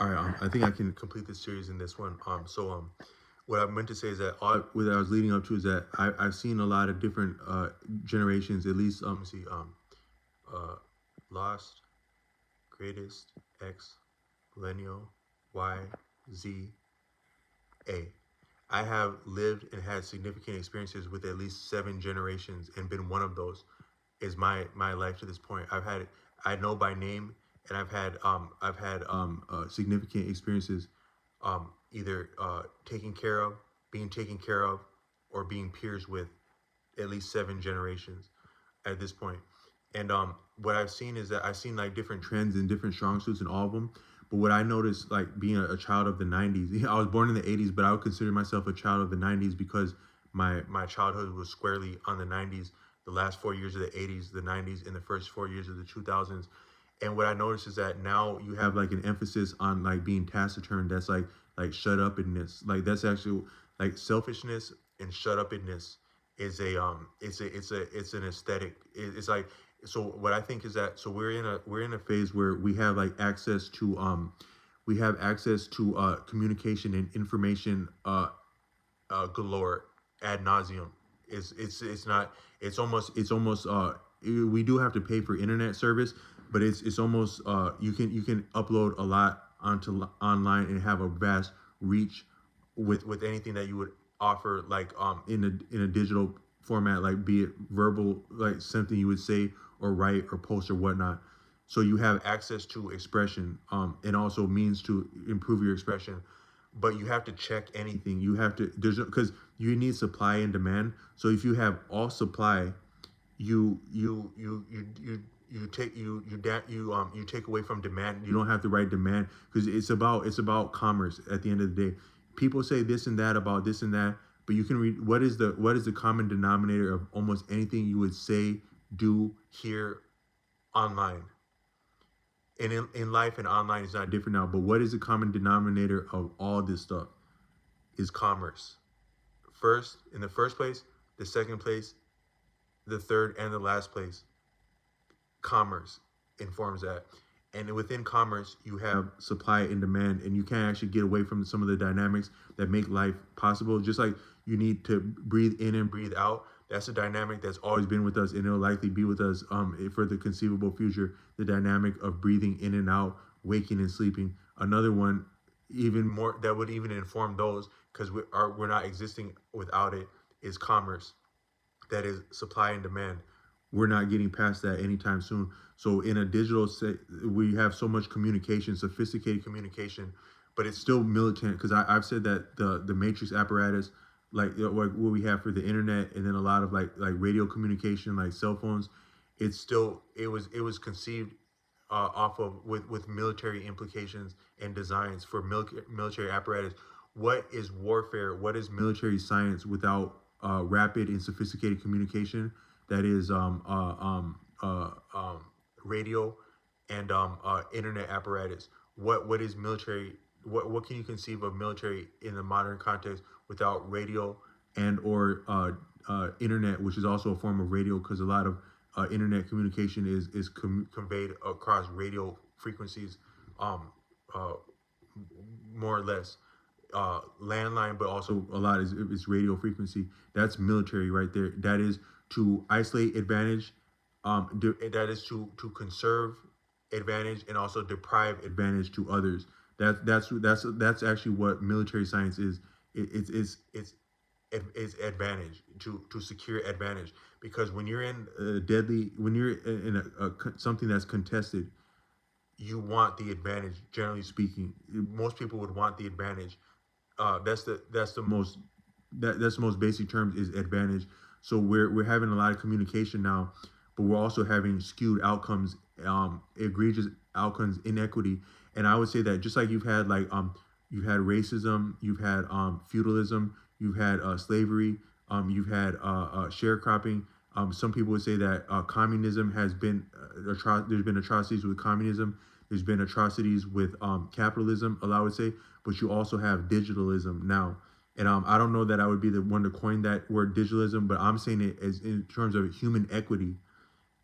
All right, I think I can complete this series in this one. What I meant to say is that what I was leading up to is that I've seen a lot of different generations. At least, let's see, uh, Lost, Greatest, X, Millennial, Y, Z, A. I have lived and had significant experiences with at least 7 generations, and been one of those. Is my life to this point. I know by name, and I've had significant experiences, either taking care of, being taken care of, or being peers with at least 7 generations at this point. And what I've seen is that I've seen like different trends and different strong suits in all of them. But what I noticed, like being a child of the '90s, I was born in the '80s, but I would consider myself a child of the '90s because my childhood was squarely on the '90s, the last 4 years of the '80s, the '90s, and the first 4 years of the 2000s. And what I noticed is that now you have like an emphasis on like being taciturn. That's like shut upness. Like that's actually like selfishness and shut upness is a it's an aesthetic. It's like, so what I think is that, so we're in a phase where we have access to communication and information galore ad nauseum. It's not, it's almost we do have to pay for internet service, but it's almost you can upload a lot onto online and have a vast reach with anything that you would offer, like in a digital format, like be it verbal, like something you would say or write or post or whatnot. So you have access to expression, and also means to improve your expression. But you have to check anything. You have to, because you need supply and demand. So if you have all supply, you take away from demand. You don't have the right demand, because it's about commerce at the end of the day. People say this and that about this and that, but you can read what is the common denominator of almost anything you would say, do, hear online. And in life and online is not different now, but what is the common denominator of all this stuff? Is commerce. First, in the first place, the second place, the third, and the last place, commerce informs that. And within commerce, you have supply and demand, and you can't actually get away from some of the dynamics that make life possible. Just like you need to breathe in and breathe out. That's a dynamic that's always been with us, and it'll likely be with us for the conceivable future. The dynamic of breathing in and out, waking and sleeping. Another one, even more, that would even inform those, because we're not existing without it, is commerce. That is supply and demand. We're not getting past that anytime soon. So in a digital we have so much communication, sophisticated communication, but it's still militant, because I've said that the matrix apparatus, like what we have for the internet, and then a lot of like radio communication, like cell phones, it was conceived off of with military implications and designs for military apparatus. What is warfare? What is military science without rapid and sophisticated communication? That is radio and internet apparatus. What is military? What can you conceive of military in the modern context without radio and or internet, which is also a form of radio, because a lot of internet communication is conveyed across radio frequencies, uh, more or less landline, but also a lot is radio frequency. That's military right there. That is to isolate advantage. That is to conserve advantage and also deprive advantage to others. That's actually what military science is. It's advantage, to secure advantage, because when you're in when you're in something that's contested, you want the advantage. Generally speaking, most people would want the advantage. That's the most basic terms, is advantage. So we're having a lot of communication now, but we're also having skewed outcomes, egregious outcomes, inequity. And I would say that just like you've had racism, you've had feudalism, you've had slavery, you've had sharecropping. Some people would say that communism has been there's been atrocities with communism. There's been atrocities with capitalism, I would say, but you also have digitalism now. And I don't know that I would be the one to coin that word digitalism, but I'm saying it as in terms of human equity,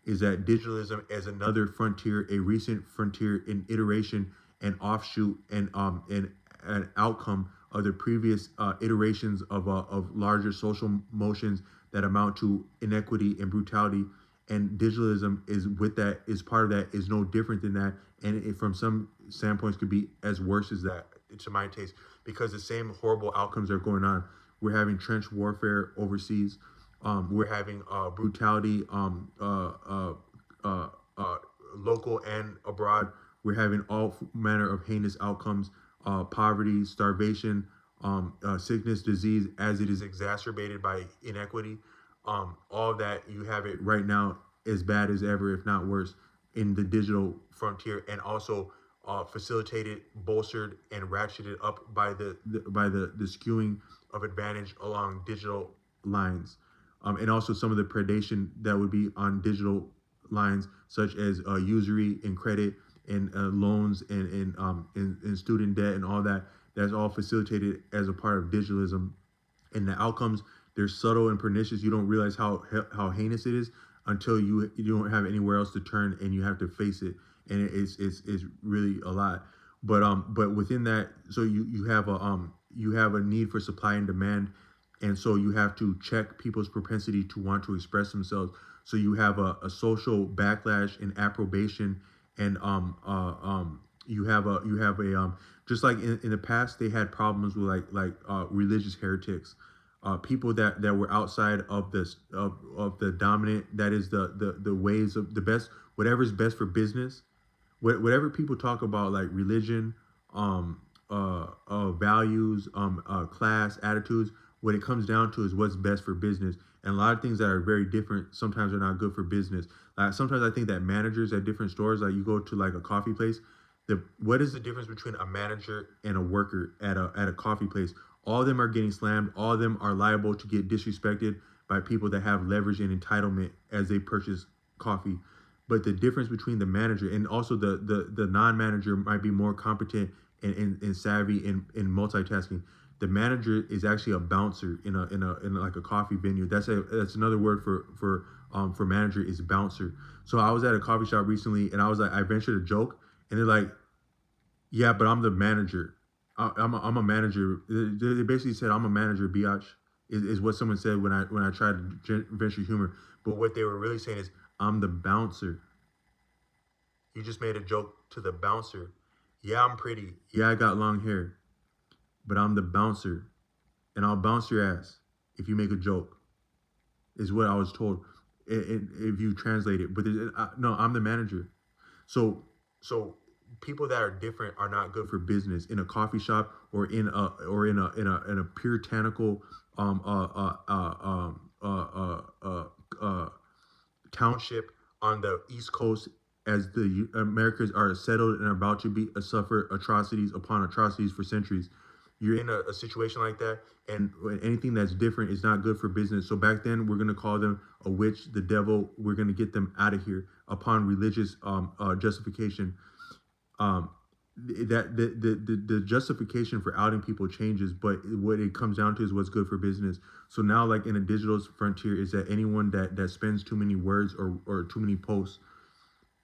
is that digitalism as another frontier, a recent frontier in iteration an offshoot and an outcome of the previous iterations of larger social motions that amount to inequity and brutality. And digitalism is with that, is part of that, is no different than that, and it, from some standpoints, could be as worse as that to my taste, because the same horrible outcomes are going on. We're having trench warfare overseas. We're having brutality, uh, uh, local and abroad. We're having all manner of heinous outcomes: poverty, starvation, sickness, disease, as it is exacerbated by inequity. All that, you have it right now as bad as ever, if not worse, in the digital frontier, and also facilitated, bolstered, and ratcheted up by the skewing of advantage along digital lines, and also some of the predation that would be on digital lines, such as usury and credit and loans and student debt and all that. That's all facilitated as a part of digitalism, and the outcomes, they're subtle and pernicious. You don't realize how heinous it is until you don't have anywhere else to turn and you have to face it, and it's really a lot. But within that, so you have a need for supply and demand, and so you have to check people's propensity to want to express themselves. So you have a social backlash and approbation, and you have a just like in the past, they had problems with religious heretics, people that were outside of this of the dominant, that is the ways of the best, whatever's best for business. Whatever people talk about, like religion, values, class, attitudes, what it comes down to is what's best for business. And a lot of things that are very different sometimes are not good for business. Like sometimes I think that managers at different stores, like you go to like a coffee place, what is the difference between a manager and a worker at a coffee place? All of them are getting slammed. All of them are liable to get disrespected by people that have leverage and entitlement as they purchase coffee. But the difference between the manager and also the non-manager might be more competent and savvy in multitasking. The manager is actually a bouncer in like a coffee venue. That's another word for manager, is bouncer. So I was at a coffee shop recently, and I ventured a joke, and they're like, "Yeah, but I'm the manager. I'm a manager." They basically said, "I'm a manager, biatch," is what someone said when I tried to venture humor. But what they were really saying is, "I'm the bouncer. You just made a joke to the bouncer. Yeah, I'm pretty. Yeah, I got long hair, but I'm the bouncer, and I'll bounce your ass if you make a joke," is what I was told. If you translate it, but no, I'm the manager. So so people that are different are not good for business in a coffee shop, or in a puritanical um uh uh uh um township on the East Coast, as the Americas are settled and are about to be suffer atrocities upon atrocities for centuries. You're in a situation like that, and anything that's different is not good for business. So back then, we're gonna call them a witch, the devil. We're gonna get them out of here upon religious justification. Um, that the justification for outing people changes, but what it comes down to is what's good for business. So now, like in a digital frontier, is that anyone that spends too many words or too many posts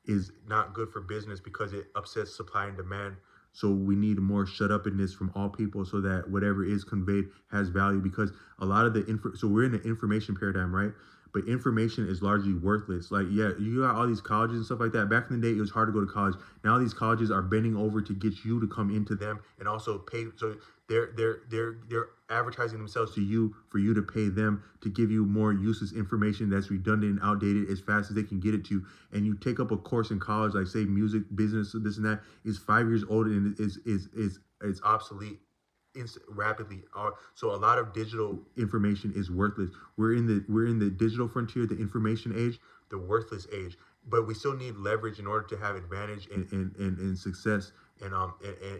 is not good for business, because it upsets supply and demand. So we need more shut upness from all people, so that whatever is conveyed has value. Because a lot of the so we're in an information paradigm, right? But information is largely worthless. Like, yeah, you got all these colleges and stuff like that. Back in the day, it was hard to go to college. Now these colleges are bending over to get you to come into them and also pay. So they're advertising themselves to you for you to pay them to give you more useless information that's redundant and outdated as fast as they can get it to you. And you take up a course in college, like say music, business, this and that, is 5 years old and is obsolete rapidly. So a lot of digital information is worthless. We're in the digital frontier, the information age, the worthless age. But we still need leverage in order to have advantage and success, and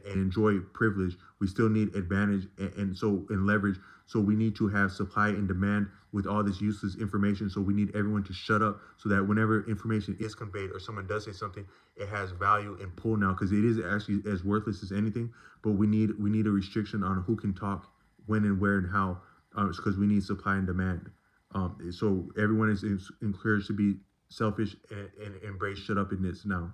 enjoy privilege. We still need advantage and leverage. So we need to have supply and demand with all this useless information. So we need everyone to shut up, so that whenever information is conveyed or someone does say something, it has value and pull now, because it is actually as worthless as anything. But we need a restriction on who can talk, when and where and how, because we need supply and demand. So everyone is encouraged to be selfish and embrace shut up in this now.